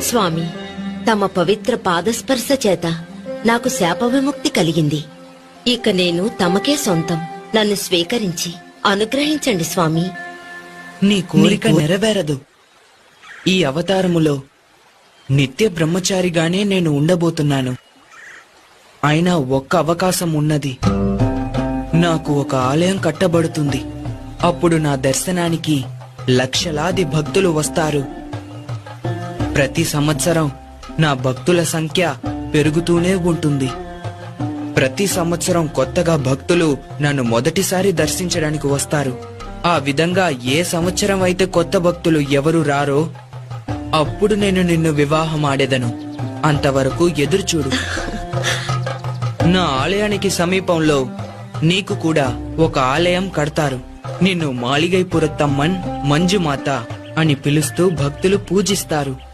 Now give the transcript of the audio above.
స్వామి, తమ పవిత్ర పాదస్పర్శ చేత నాకు శాప విముక్తి కలిగింది. ఇక నేను తమకే సొంతం. నన్ను స్వీకరించి అనుగ్రహించండి స్వామి. నీ కోరిక నెరవేరదు. ఈ అవతారములో నిత్య బ్రహ్మచారిగానే నేను ఉండబోతున్నాను. అయినా ఒక్క అవకాశం ఉన్నది. నాకు ఒక ఆలయం కట్టబడుతుంది. అప్పుడు నా దర్శనానికి లక్షలాది భక్తులు వస్తారు. ప్రతి సంవత్సరం నా భక్తుల సంఖ్య పెరుగుతూనే ఉంటుంది. ప్రతి సంవత్సరం కొత్తగా భక్తులు నన్ను మొదటిసారి దర్శించడానికి వస్తారు. ఆ విధంగా ఏ సంవత్సరం అయితే కొత్త భక్తులు ఎవరు రారో అప్పుడు నేను నిన్ను వివాహం ఆడేదను. అంతవరకు ఎదురుచూడు. నా ఆలయానికి సమీపంలో నీకు కూడా ఒక ఆలయం కడతారు. నిన్ను మాళిగైపురత్తమ్మన్ మంజుమాత అని పిలుస్తూ భక్తులు పూజిస్తారు.